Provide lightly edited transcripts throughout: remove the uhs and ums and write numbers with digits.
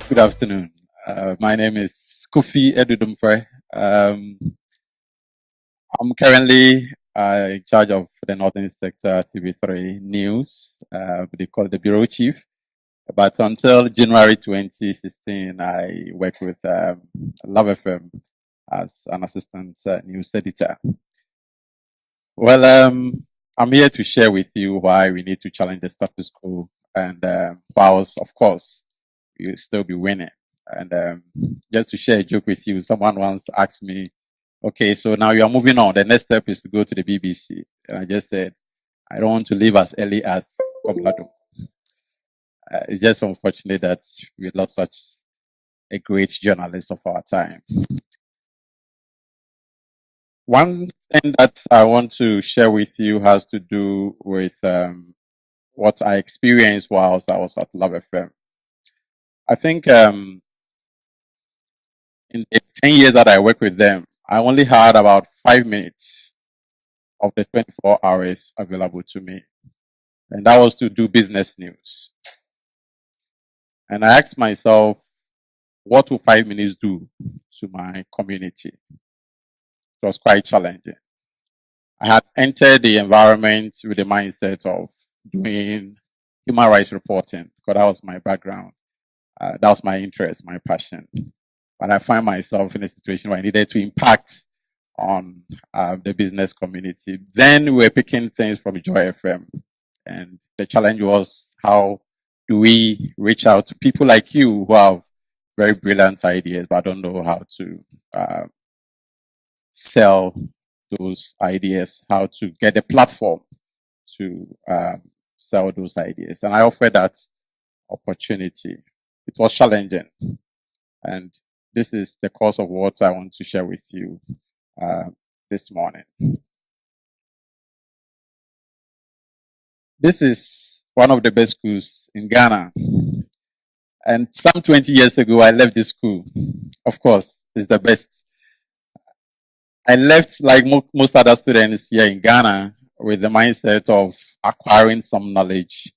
Good afternoon. My name is Kofi Adu Domfeh. I'm currently in charge of the Northern Sector TV3 News. They call it the Bureau Chief. But until January 2016, I worked with Love FM as an assistant news editor. Well, I'm here to share with you why we need to challenge the status quo and whilst, of course, you'll still be winning. And just to share a joke with you, someone once asked me, okay, so now you are moving on. The next step is to go to the BBC. And I just said, I don't want to leave as early as Kofi Adu. It's just unfortunate that we lost such a great journalist of our time. One thing that I want to share with you has to do with what I experienced whilst I was at Love FM. I think in the 10 years that I worked with them, I only had about 5 minutes of the 24 hours available to me. And that was to do business news. And I asked myself, what will 5 minutes do to my community? It was quite challenging. I had entered the environment with the mindset of doing human rights reporting because that was my background. That was my interest, my passion. But I find myself in a situation where I needed to impact on the business community. Then we were picking things from Joy FM. And the challenge was, how do we reach out to people like you who have very brilliant ideas, but don't know how to sell those ideas, how to get a platform to sell those ideas. And I offered that opportunity. It was challenging. And this is the cause of what I want to share with you this morning. This is one of the best schools in Ghana. And some 20 years ago, I left this school. Of course, it's the best. I left like most other students here in Ghana with the mindset of acquiring some knowledge,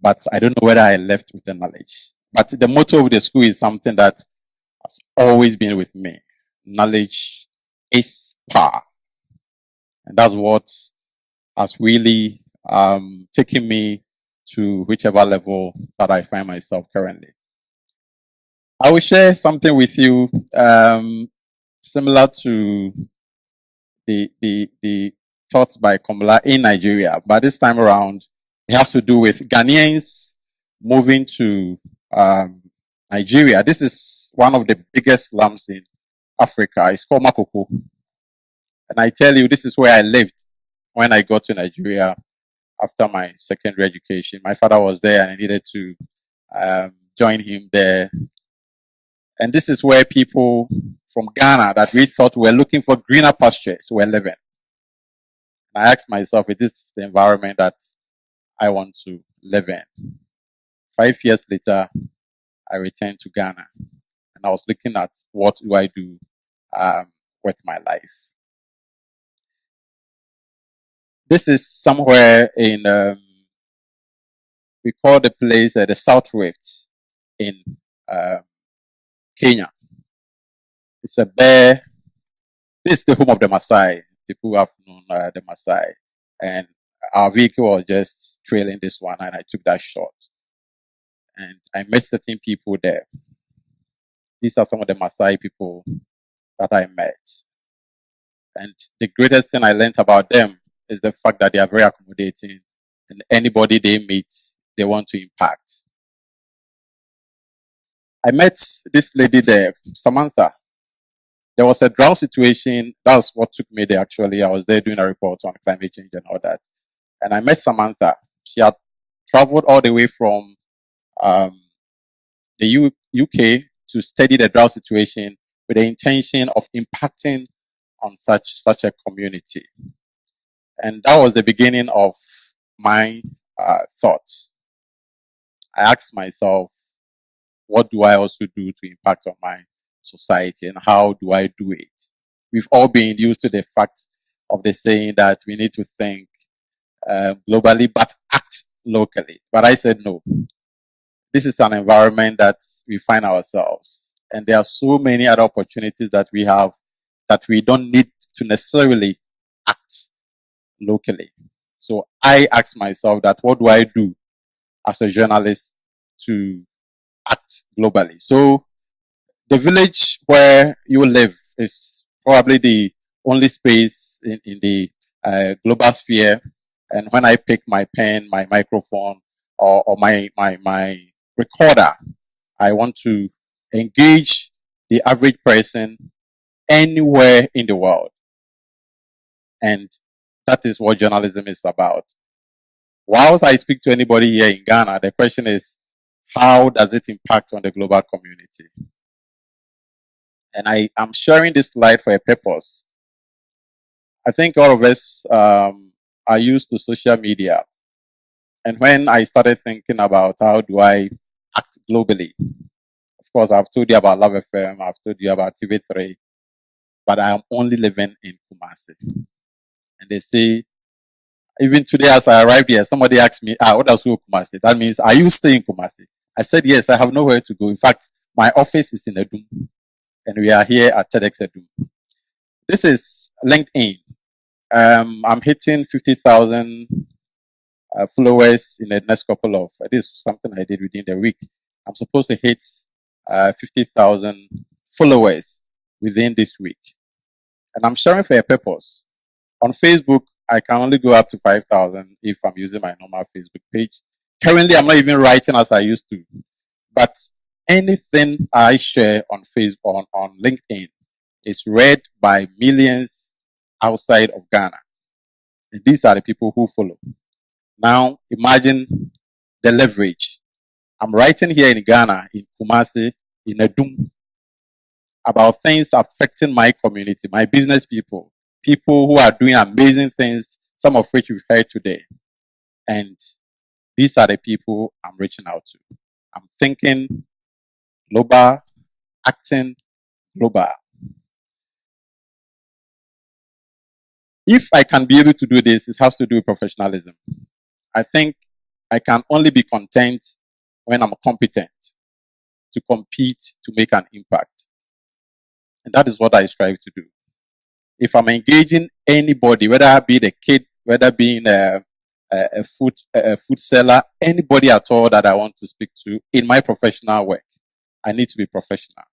but I don't know whether I left with the knowledge. But the motto of the school is something that has always been with me. Knowledge is power. And that's what has really taken me to whichever level that I find myself currently. I will share something with you similar to the thoughts by Komla in Nigeria, but this time around it has to do with Ghanaians moving to Nigeria. This is one of the biggest slums in Africa. It's called Makoko. And I tell you, this is where I lived when I got to Nigeria after my secondary education. My father was there and I needed to join him there. And this is where people from Ghana that we thought were looking for greener pastures were living. And I asked myself, is this the environment that I want to live in? 5 years later, I returned to Ghana and I was looking at what do I do with my life. This is somewhere in, we call the place the South Rift in Kenya. It's a bear. This is the home of the Masai. People have known the Masai. And our vehicle was just trailing this one and I took that shot. And I met certain people there. These are some of the Masai people that I met. And the greatest thing I learned about them is the fact that they are very accommodating. And anybody they meet, they want to impact. I met this lady there, Samantha. There was a drought situation. That's what took me there, actually. I was there doing a report on climate change and all that. And I met Samantha. She had traveled all the way from the UK to study the drought situation with the intention of impacting on such a community. And that was the beginning of my thoughts. I asked myself, what do I also do to impact on my society and how do I do it? We've all been used to the fact of the saying that we need to think globally but act locally. But I said no. this is an environment that we find ourselves. And there are so many other opportunities that we have that we don't need to necessarily act locally. So I ask myself that what do I do as a journalist to act globally? So the village where you live is probably the only space in the global sphere. And when I pick my pen, my microphone, or my recorder, I want to engage the average person anywhere in the world. And that is what journalism is about. Whilst I speak to anybody here in Ghana, the question is, how does it impact on the global community? And I am sharing this slide for a purpose. I think all of us are used to social media. And when I started thinking about how do I act globally, of course, I've told you about Love FM, I've told you about TV3, but I am only living in Kumasi. And they say, even today as I arrived here, somebody asked me, what does Kumasi? That means, are you staying in Kumasi? I said, yes, I have nowhere to go. In fact, my office is in Adum, and we are here at TEDxAdum. This is LinkedIn. I'm hitting 50,000 followers in the next couple of, this is something I did within the week. I'm supposed to hit 50,000 followers within this week. And I'm sharing for a purpose. On Facebook, I can only go up to 5,000 if I'm using my normal Facebook page. Currently, I'm not even writing as I used to. But anything I share on Facebook, on LinkedIn, is read by millions outside of Ghana. And these are the people who follow. Now, imagine the leverage. I'm writing here in Ghana, in Kumasi, in Adum, about things affecting my community, my business people who are doing amazing things, some of which we've heard today. And these are the people I'm reaching out to. I'm thinking global, acting global. If I can be able to do this, it has to do with professionalism. I think I can only be content when I'm competent to compete, to make an impact. And that is what I strive to do. If I'm engaging anybody, whether I be the kid, whether being a food seller, anybody at all that I want to speak to in my professional work, I need to be professional.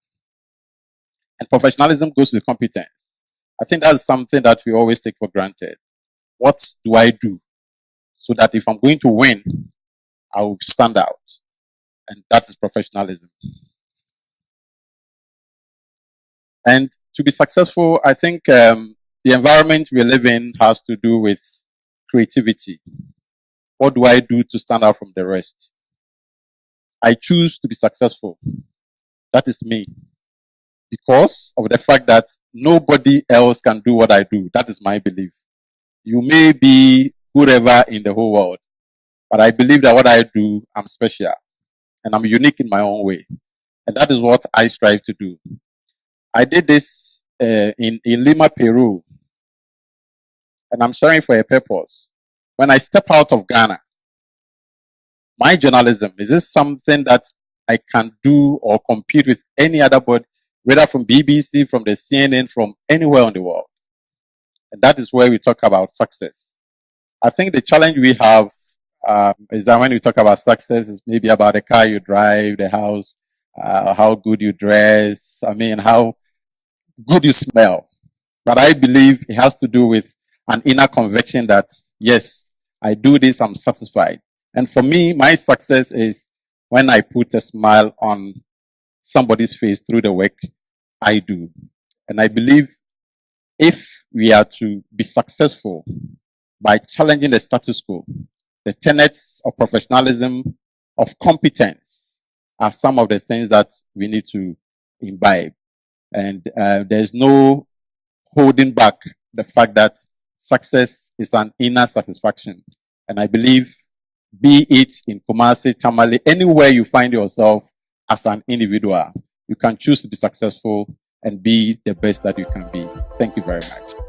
And professionalism goes with competence. I think that's something that we always take for granted. What do I do so that if I'm going to win, I will stand out? And that is professionalism. And to be successful, I think the environment we live in has to do with creativity. What do I do to stand out from the rest? I choose to be successful. That is me. Because of the fact that nobody else can do what I do. That is my belief. You may be whoever in the whole world, but I believe that what I do, I'm special. And I'm unique in my own way. And that is what I strive to do. I did this in Lima, Peru. And I'm sharing for a purpose. When I step out of Ghana, my journalism, is this something that I can do or compete with any other body, whether from BBC, from the CNN, from anywhere in the world? And that is where we talk about success. I think the challenge we have is that when we talk about success, it's maybe about the car you drive, the house, how good you dress, how good you smell. But I believe it has to do with an inner conviction that, yes, I do this, I'm satisfied. And for me, my success is when I put a smile on somebody's face through the work I do. And I believe if we are to be successful by challenging the status quo, the tenets of professionalism, of competence are some of the things that we need to imbibe. And there's no holding back the fact that success is an inner satisfaction. And I believe, be it in Kumasi, Tamale, anywhere you find yourself as an individual, you can choose to be successful and be the best that you can be. Thank you very much.